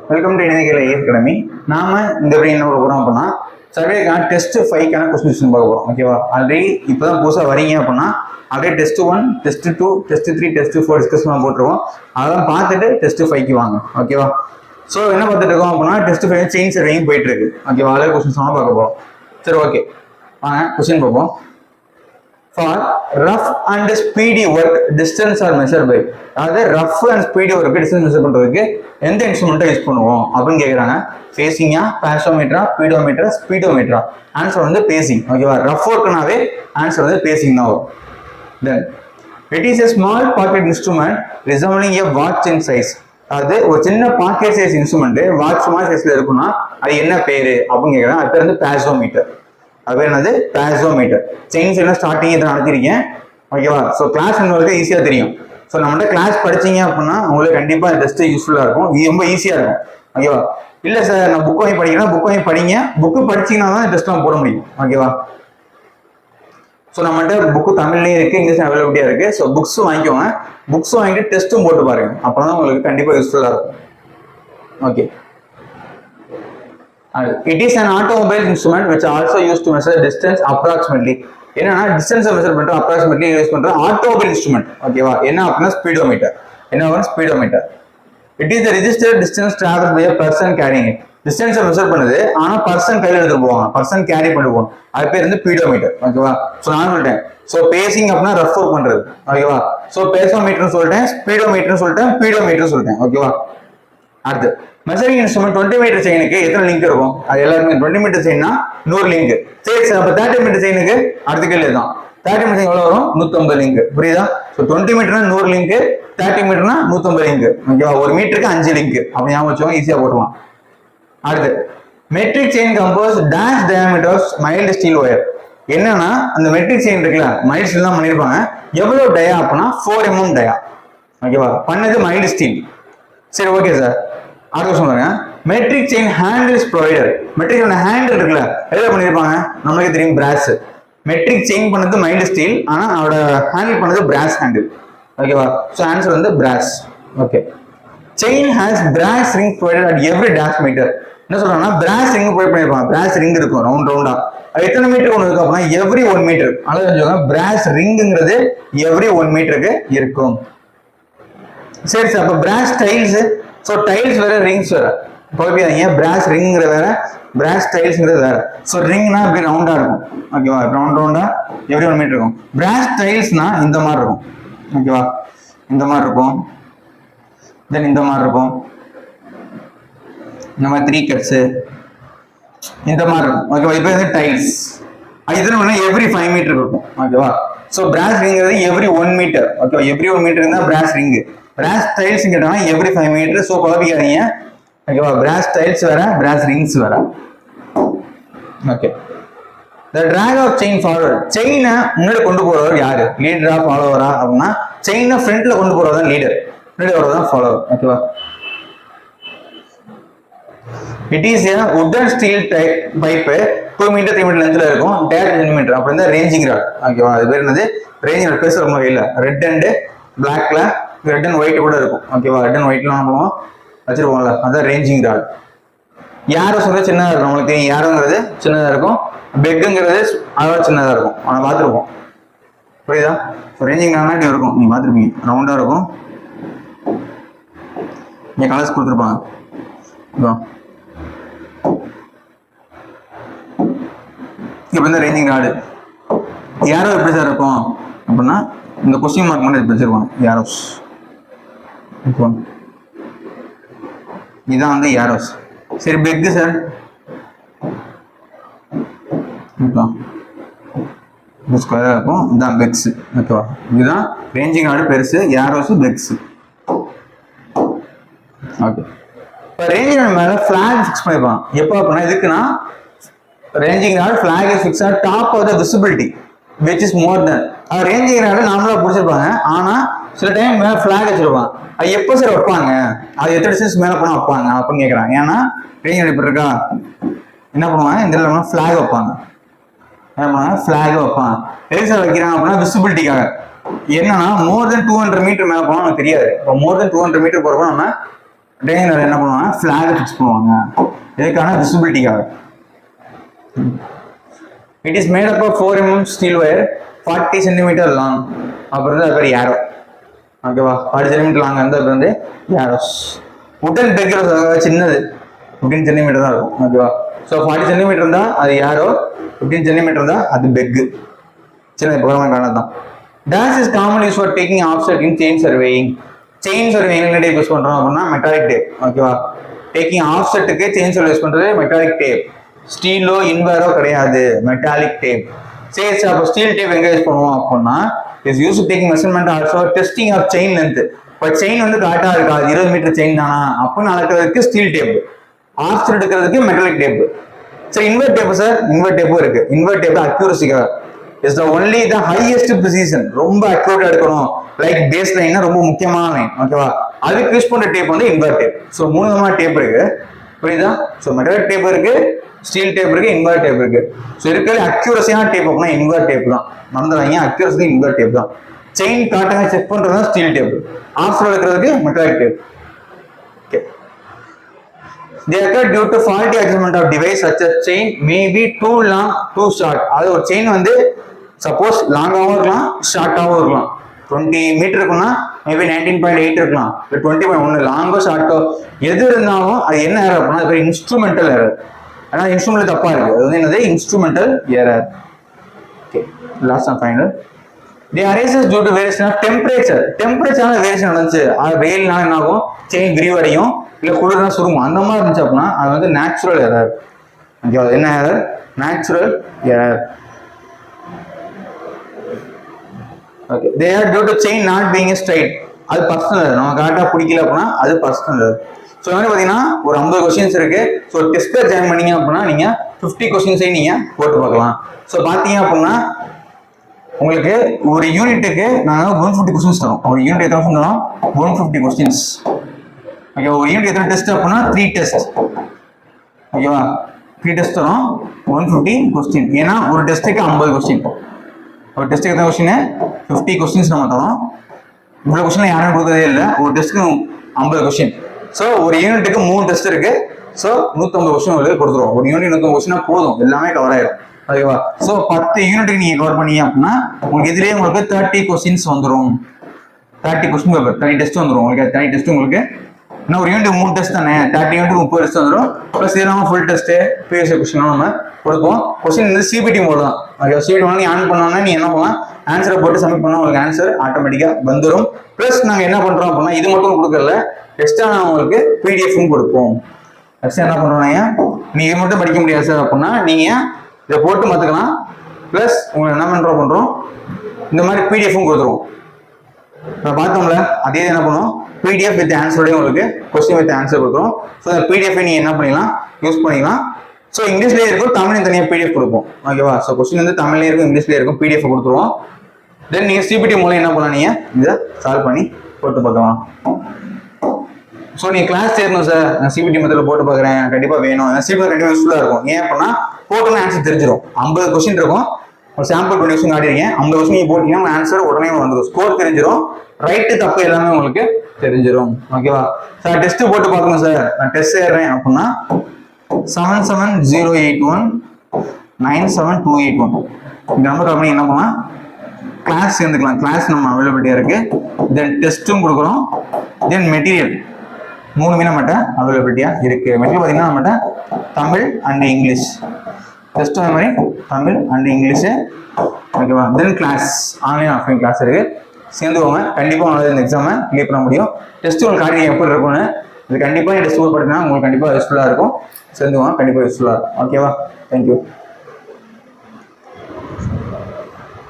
Welcome to இணையகலை academy. நாம இந்த என்ன போகிறோம் அப்படின்னா சர்வேக்கான டெஸ்ட் 5க்கான கொஸ்டின் பார்க்க போகிறோம். ஓகேவா? ஆல்ரெடி இப்போதான் புதுசாக வரீங்க அப்படின்னா அப்படியே test 1, test 2, test 3, test 4 discussion போட்டுருவோம். அதெல்லாம் பார்த்துட்டு டெஸ்ட் 5க்கு வாங்க. ஓகேவா? ஸோ என்ன பார்த்துட்டு இருக்கோம் அப்படின்னா டெஸ்ட் 5 செயின் சர்வேயும் போயிட்டு இருக்கு. ஓகேவா? அதில் கொஸ்டின்ஸ் பார்க்க போகிறோம். சரி, ஓகே, வாங்க கொஸ்டின் பார்ப்போம். For rough and speedy work, distance are measured by. அதாவது rough and speedy work distance measure பண்றதுக்கு எந்த இன்ஸ்ட்ருமெண்ட்டை யூஸ் பண்ணுவோம் அப்படின்னு கேட்குறாங்க. பேசிங்கா, பாசோமீட்டரா, பீடோமீட்டரா, ஸ்பீடோமீட்டரா? ஆன்சர் வந்து பேசிங். ஓகேவா? ரஃப் ஒர்க்னாவே ஆன்சர் வந்து பேசிங் தான் வரும். Then it is a small pocket instrument resembling a watch in size. அது ஒரு சின்ன பாக்கெட் சைஸ் இன்ஸ்ட்ருமெண்ட் வாட்ச் மாதிரி சைஸ்ல இருக்குன்னா அது என்ன பேரு அப்படின்னு கேட்குறாங்க. அது பேர் வந்து பாசோமீட்டர். அது என்னது? பாசோமீட்டர். செயின்ஸ் எல்லாம் ஸ்டார்டிங் இதை நடத்திருக்கேன். ஓகேவா? ஸோ கிளாஸ் உங்களுக்கு ஈஸியாக தெரியும். ஸோ நம்மகிட்ட கிளாஸ் படிச்சீங்க அப்படின்னா உங்களுக்கு கண்டிப்பாக டெஸ்ட் யூஸ்ஃபுல்லாக இருக்கும். இது ரொம்ப ஈஸியாக இருக்கும். ஓகேவா? இல்லை சார் நான் புக் வாங்கி படிக்கிறேன், புக் வாங்கி படிங்க. புக்கு படிச்சிங்கன்னா தான் டெஸ்ட்லாம் போட முடியும். ஓகேவா? ஸோ நம்மகிட்ட புக்கு தமிழ்லேயும் இருக்குது, இங்கிலீஷ் அவைலபிலிட்டியாக இருக்குது. ஸோ புக்ஸ் வாங்கிக்கோங்க. புக்ஸ் வாங்கிட்டு டெஸ்ட்டும் போட்டு பாருங்க. அப்போ தான் உங்களுக்கு கண்டிப்பாக யூஸ்ஃபுல்லாக இருக்கும். Okay. It is an automobile instrument which also used to measure distance approximately. என்னன்னா டிஸ்டன்ஸ் மெஷர் பண்றோம், அப்ராக்சிமேட்லி யூஸ் பண்றோம் ஆட்டோமொபைல் இன்ஸ்ட்ருமெண்ட். ஓகேவா? என்ன அப்படின்னா ஸ்பீடோமீட்டர். என்ன வரும்? Speedometer. It is the registered distance travel by a person carrying it. டிஸ்டன்ஸை measure பண்ணுது, ஆனா பர்சன் கையில எடுத்துட்டு போவாங்க, பர்சன் கேரி பண்ணி போகணும். அது பேர் வந்து ஸ்பீடோமீட்டர். ஓகேவா? ஸோ நான் சொல்லிட்டேன். ஸோ பேசிங் அப்படின்னா ரஃப் ஒர்க் பண்றது. ஓகேவா? ஸோ பேசோமீட்டர்னு சொல்லிட்டேன், ஸ்பீடோமீட்டர்னு சொல்லிட்டேன், பீடோமீட்டர் சொல்லிட்டேன். ஓகேவா? அடுத்து மெஷரிங் இன்ஸ்ட்ருமெண்ட் 20 மீட்டர் செயினுக்கு எத்தனை லிங்க் இருக்கும்? அது எல்லாருமே 20 மீட்டர் செயின்னா 100 லிங்க். சரி சார், அப்ப 30 மீட்டர் செயினுக்கு அடுத்த கேள்வி தான். 30 மீட்டர் செயின் எவ்வளவு வரும்? 150 லிங்க். புரியுதா? So 20 மீட்டர்னா 100 link, 30 மீட்டர்னா 150 link. ஓகேவா? ஒரு மீட்டருக்கு 5 லிங்க். அப்படி ஞாபகம் வச்சுக்கோங்க, ஈஸியா போடலாம். அடுத்து metric chain compose dash diameters mild steel wire. என்னன்னா அந்த மெட்ரிக் செயின் இருக்குல்ல, மைல்டு ஸ்டீல் தான் பண்ணிருப்பாங்க. எவ்வளவு டயா அப்படின்னா 4 mm டயா. ஓகேவா? பண்ணது மைல்டு ஸ்டீல். சரி, ஓகே சார். அடுத்த சொல்லுங்க. Metric chain handles provider. Metric handle இருக்குல்ல, எதில் பண்ணிருப்பாங்க? நம்மளுக்கு தெரியும், பிராஸ். மெட்ரிக் செயின் பண்ணது மைல்டு ஸ்டீல், ஆனா அவரோட ஹேண்டில் பண்ணது பிராஸ் ஹேண்டில். ஓகேவா? ஸோ ஆன்சர் வந்து brass. Okay. Chain has brass ring provided at every dash metre. என்ன சொல்றாங்கன்னா பிராஸ் ரிங் ப்ரொவைட் பண்ணிருப்பாங்க. பிராஸ் ரிங் இருக்கும் ரவுண்ட் ரவுண்டா. அது எத்தனை மீட்டர் ஒன்று இருக்கும் அப்படின்னா எவ்ரி 1 மீட்டர். அதாவது சொல்லுவாங்க பிராஸ் ரிங்கிறது எவ்ரி 1 மீட்டருக்கு இருக்கும். சரி சார், அப்ப பிராஸ் டைல்ஸ். ஸோ டைல்ஸ் வேற, ரிங்ஸ் வேற. குழப்பியாதீங்க. பிராஸ் ரிங்கிறது வேற, பிராஸ் டைல்ஸ்ங்கிறது வேற. ஸோ ரிங்னா இப்படி ரவுண்டா இருக்கும். ஓகேவா? ரவுண்ட் ரவுண்டா எவ்ரி 1 மீட்டர் இருக்கும். பிராஸ் டைல்ஸ்னா இந்த மாதிரி இருக்கும். ஓகேவா? இந்த மாதிரி இருக்கும். தென் இந்த மாதிரி இருக்கும். இந்த மாதிரி 3 கட்ஸ் இந்த மாதிரி இருக்கும். ஓகேவா? இப்போ வந்து டைல்ஸ். இது எவ்ரி 5 மீட்டர் இருக்கும். ஓகேவா? ஸோ பிராஸ் ரிங்கிறது எவ்ரி 1 மீட்டர். ஓகேவா? எவ்ரி 1 மீட்டர் இருந்தால் பிராஸ் ரிங். பிராஸ் டைல்ஸ் கேட்டாங்கன்னா எவ்ரி 5 மீட்டர். ஸோ குழப்பிக்காதீங்க. ஓகேவா? பிராஸ் டைல்ஸ் வேற, பிராஸ் ரிங்ஸ் வேற. Okay. The drag of chain forward. செயினை முன்னாடி கொண்டு போறவர் யாரு? லீடரா, ஃபாலோவரா அப்படின்னா செயினை ஃப்ரண்ட்ல கொண்டு போறவர் தான் லீடர், முன்னாடி வரவர் தான் ஃபாலோவர். ஓகேவா? It is a wooden steel pipe 2 metre 3 metre லென்த்ல இருக்கும். டேட் சென்டிமீட்டர். அப்படி இருந்தா ரேஞ்சிங் ராட். ஓகேவா? அது பேர் என்னது? Ranging rod. பேசுற மாதிரி இல்ல. ரெட் அண்ட் பிளாக்ல, ரெட் அண்ட் ஒயிட் கூட இருக்கும். ஓகேவா? ரெட் அண்ட் ஒயிட்லாம் நம்ம வச்சிருப்போம்ல, அதான் ரேஞ்சிங் ராட். யாரோ சொல்றது சின்னதா இருக்கும். நம்மளுக்கு தெரியும் யாரோங்கிறது சின்னதா இருக்கும், பெக்குங்கிறது அதோட சின்னதா இருக்கும். ஆனால் பார்த்துருப்போம். புரியுதா? ரேஞ்சிங் ராட்னா இருக்கும், நீங்க பார்த்துருப்பீங்க. ரவுண்டா இருக்கும். இங்க கலர்ஸ் கொடுத்துருப்பாங்க. இப்ப இந்த ரேஞ்சிங் ராடு யாரோ எப்படி சார் இருக்கும் அப்படின்னா இந்த கொஸ்டின் மார்க் மட்டும் வச்சிருப்பாங்க. யாரோஸ். இதுதான் வந்து யாரோஸ். சரி, பெக் சார். ஸ்கொயரா இருக்கும். இதுதான் பெக்ஸ். ஓகேவா? இதுதான் ரேஞ்சிங் ராடு பெருசு, யாரோஸ், பெக்ஸ். ஓகே. இப்போ ரேஞ்சிங் ராடு மேல ஃபிளாக் ஃபிக்ஸ் பண்ணிருப்பாங்க. எப்போ அப்படின்னா இதுக்குன்னா ranging rod flag is fixed on top of the visibility which is more than. Ranging rod நார்மலா பிடிச்சிருப்பாங்க, ஆனா சில டைம் மேல ஃபிளாக் வச்சிருப்பாங்க. அது எப்போ சார் வைப்பாங்க? அது எத்தனை டிஸ்டன்ஸ் மேல போனா வைப்பாங்க அப்படின்னு கேட்கறாங்க. ஏன்னா ரேஞ்சிங் ராடு இப்படி இருக்கா, என்ன பண்ணுவாங்க? இந்த இடத்துல ஃபிளாக் வைப்பாங்க. என்ன பண்ணுவாங்க? ஃபிளாக் வைப்பாங்க. எது சார் வைக்கிறாங்க அப்படின்னா விசிபிலிட்டிக்காக. என்னன்னா மோர் தென் 200 மீட்டர் மேல போனா நமக்கு தெரியாது. இப்போ மோர் தென் 200 மீட்டர் போறப்போ நம்ம ட்ரைனிங் என்ன பண்ணுவாங்க, ஃபிளாக் ஃபிக்ஸ் பண்ணுவாங்க. இதுக்கான விசிபிலிட்டிக்காக. It is made up of 4 mm steel wire 40 cm long. அப்புறம் வந்து அது ஏரோ. ஓகேவா, 40 cm லாங் வந்து அது வந்து ஏரோஸ். உடன் பெக் சின்னது 15 cm தான் இருக்கும். ஓகேவா, ஸோ 40 cm இருந்தால் அது ஏரோ, 15 cm இருந்தால் அது பெக்கு. சின்ன காரணம் தான். Dash is common use for taking offset in chain surveying. Chain survey என்ன டேப் யூஸ் பண்றோம் அப்படின்னா மெட்டாலிக் டேப். ஓகேவா, டேக்கிங் ஆஃப்செட்டுக்கு செயின் சர்வே யூஸ் பண்றது மெட்டாலிக் டேப். ஸ்டீலோ இன்வேரோ கிடையாது, மெட்டாலிக் டேப். சரி சார், அப்போ ஸ்டீல் டேப் எங்க யூஸ் பண்ணுவோம் அப்படின்னா is use taking measurement also testing of chain length. இப்போ செயின் வந்து கரெக்டாக இருக்கா, 20 மீட்டர் செயின் தானா அப்படின்னு அளக்கிறதுக்கு ஸ்டீல் டேப், ஆஃப்செட் எடுக்கிறதுக்கு மெட்டாலிக் டேப். சரி, இன்வெர்ட் டேப் சார், இன்வெர்ட் டேப்பும் இருக்கு. இன்வெர்ட் டேப் அக்யூரசிக்காக is the only the highest precision, ரொம்ப அக்யூரேட்டா எடுக்கணும். லைக் பேஸ் லைன் ரொம்ப முக்கியமான லைன். ஓகேவா, அதுக்கு யூஸ் பண்ற டேப் வந்து இன்வெர்ட் டேப். ஸோ 3 விதமான டேப் இருக்கு, புரியுதா? ஸோ மெட்டாலிக் டேப் இருக்கு, ஸ்டீல் டேப் இருக்கு, இன்வெர்ட் டேப் இருக்கு. ஸோ இருக்கிற அக்யூரஸியான டேப் அப்படின்னா இன்வெர்ட் டேப் தான். மறந்துடாங்க, அக்யூரஸி இன்வெர்ட் டேப் தான். செயின் காட்டாக செக் பண்றது ஸ்டீல் டேப், ஆஃப்செட் எடுக்கிறதுக்கு metallic tape. They occur due to faulty adjustment of device such as chain may be too long, too short. அது ஒரு செயின் வந்து சப்போஸ் லாங்காகவும் இருக்கலாம், ஷார்ட்டாகவும் இருக்கலாம். 20 மீட்டர் இருக்குன்னா மேபி 19.8 இருக்கலாம், இல்லை 20.1. லாங்கோ ஷார்ட்டோ எது இருந்தாலும் அது என்ன ஏரர் அப்படின்னா அது இன்ஸ்ட்ருமெண்டல் ஏரர். ஆனால் இன்ஸ்ட்ருமெண்டல் தப்பா இருக்கு, அது வந்து என்னது instrumental error. Okay, last and final. They arises due to variation of temperature. Temperature variation நடந்துச்சு, அது வெயில்னா என்ன ஆகும், செயின் விரிவடையும், இல்லை குளிர்னா சுருங்கும். அந்த மாதிரி இருந்துச்சு அப்படின்னா அது வந்து நேச்சுரல் எரர். ஓகேவா, என்ன error? Natural error. Okay, they are due to chain not being straight. அது பர்சனல், நம்ம கரெக்டாக பிடிக்கல அப்படின்னா அது பர்சனல். ஸோ வந்து பார்த்தீங்கன்னா ஒரு 50 கொஸ்டின்ஸ் இருக்கு. ஸோ டெஸ்ட்டில் ஜாயின் பண்ணீங்க அப்படின்னா நீங்கள் 50 கொஸ்டின்ஸையும் நீங்கள் போட்டு பார்க்கலாம். ஸோ பார்த்தீங்க அப்படின்னா உங்களுக்கு ஒரு யூனிட்டுக்கு நாங்கள் 150 கொஸ்டின்ஸ் தரோம். ஒரு யூனிட் எத்தனை கொஸ்டின் தரோம்? 150 கொஸ்டின்ஸ். ஓகே, ஒரு யூனிட் எத்தனை டெஸ்ட் அப்படின்னா 3 டெஸ்ட். ஓகேவா, 3 டெஸ்ட் தரோம், 150 கொஸ்டின். ஏன்னா ஒரு டெஸ்ட்டுக்கு 50 கொஸ்டின். ஒரு டெஸ்ட்டுக்கு எத்தனை கொஸ்டின்? 50 கொஸ்டின்ஸ் நம்ம தரோம். இவ்வளோ கொஸ்டின் யாரும் கொடுக்கறதே இல்லை. ஒரு டெஸ்ட்டுக்கு 50 கொஸ்டின். ஸோ ஒரு யூனிட்டுக்கு 3 டெஸ்ட் இருக்கு. ஸோ 150 கொஸ்டின் உங்களுக்கு கொடுத்துருவோம். ஒரு யூனிட் 150 கொஸ்டினா போதும், எல்லாமே கவர் ஆயிடும். ஓகேவா, ஸோ 10 யூனிட்டுக்கு நீங்க கவர் பண்ணீங்க அப்படின்னா உங்களுக்கு இதுலேயே உங்களுக்கு 30 கொஸ்டின்ஸ் வந்துடும். 30 கொஸ்டின் பேப்பர், 30 டெஸ்ட் வந்துடும் உங்களுக்கு. 30 டெஸ்ட் உங்களுக்கு இன்னும் ஒரு யூனிட் 3 டெஸ்ட் தானே, 30 யூனிட் 30 டெஸ்ட் வந்துடும். ப்ளஸ் இதெல்லாம் ஃபுல் டெஸ்ட் ப்ரீவியஸ் கொஸ்டின் நம்ம கொடுப்போம். கொஸ்டின் வந்து சிபிடி மோட் தான். ஓகே, சிபிடி மோட் நீ ஆன் பண்ணோன்னா நீ என்ன பண்ணலாம், ஆன்சரை போட்டு சப்மிட் பண்ணால் உங்களுக்கு ஆன்சர் ஆட்டோமேட்டிக்காக வந்துடும். ப்ளஸ் நாங்கள் என்ன பண்ணுறோம் அப்படின்னா இது மட்டும் கொடுக்கல, எக்ஸ்ட்ரா நான் உங்களுக்கு பிடிஎஃப்பும் கொடுப்போம். எக்ஸ்ட்ரா என்ன பண்ணுறோன்னா நீ இது மட்டும் படிக்க முடியாது சார் அப்படின்னா நீங்கள் இதை போட்டு மாற்றுக்கலாம். ப்ளஸ் உங்களுக்கு என்ன பண்ணுறோம் இந்த மாதிரி பிடிஎஃப்பும் கொடுத்துருவோம். இப்போ பார்த்தோம்ல, அதே என்ன பண்ணுவோம், பிடிஎஃப் வித் ஆன்சரோடய உங்களுக்கு கொஸ்டின் வித் ஆன்சர் கொடுக்குறோம். ஸோ அந்த பிடிஎஃப் நீங்கள் என்ன பண்ணிக்கலாம், யூஸ் பண்ணிக்கலாம். ஸோ இங்கிலீஷ்லேயே இருக்கும், தமிழ்லையும் தனியாக பிடிஎஃப் கொடுப்போம். ஓகேவா, ஸோ கொஸ்டின் வந்து தமிழ்லேயே இருக்கும், இங்கிலீஷ்லேயே இருக்கும், பிடிஎஃப் கொடுத்துருவோம். தென் நீங்கள் சிபிடி மூலம் என்ன பண்ணலாம், நீங்கள் இதை சால்வ் பண்ணி போட்டு பார்க்கலாம். ஸோ நீங்கள் கிளாஸ் சேரணும் சார், நான் சிபிடி மெத்தடில் போட்டு பார்க்குறேன், கண்டிப்பாக வேணும். சிபிடி கண்டிப்பாக யூஸ்ஃபுல்லாக இருக்கும். ஏன் அப்படின்னா போட்டோன்னு ஆன்சர் தெரிஞ்சிடும். 50 கொஸ்டின் இருக்கும், ஒரு சாம்பிள் 20 கொஸ்டின் காட்டிடுங்க. 50 கொஸ்டின் நீங்கள் போட்டீங்கன்னா உங்கள் ஆன்சர் உடனே வந்துடும். ஸ்கோர் தெரிஞ்சிடும், ரைட்டு தப்பு எல்லாமே உங்களுக்கு தெரிஞ்சிடும். ஓகேவா, சார் டெஸ்ட் போட்டு பார்க்கணும் சார், நான் டெஸ்ட் சேர்றேன் அப்படின்னா 7708197281 இந்த நம்பர் கம்பெனி என்ன பண்ணலாம், கிளாஸ் சேர்ந்துக்கலாம். கிளாஸ் நம்ம அவைலபிலிட்டியாக இருக்கு. தென் டெஸ்ட்டும் கொடுக்குறோம். தென் மெட்டீரியல் 3 நம்மகிட்ட அவைலபிலிட்டியாக இருக்கு. மெட்டீரியல் பார்த்தீங்கன்னா நம்மகிட்ட தமிழ் அண்ட் இங்கிலீஷ். டெஸ்ட் அந்த மாதிரி தமிழ் அண்ட் இங்கிலீஷு. ஓகேவா, தென் கிளாஸ் ஆன்லைன் ஆஃப்லைன் கிளாஸ் இருக்கு. சேர்ந்துக்கோங்க, கண்டிப்பாக உங்களால் இந்த எக்ஸாமை கிளியர் பண்ண முடியும். டெஸ்ட் உங்களுக்கு காரியம் எப்படி இருக்கும்னு இது கண்டிப்பாக டெஸ்ட் படினா உங்களுக்கு கண்டிப்பாக யூஸ்ஃபுல்லாக இருக்கும். சேர்ந்துக்கோங்க, கண்டிப்பாக யூஸ்ஃபுல்லாக இருக்கும். ஓகேவா, தேங்க்யூ.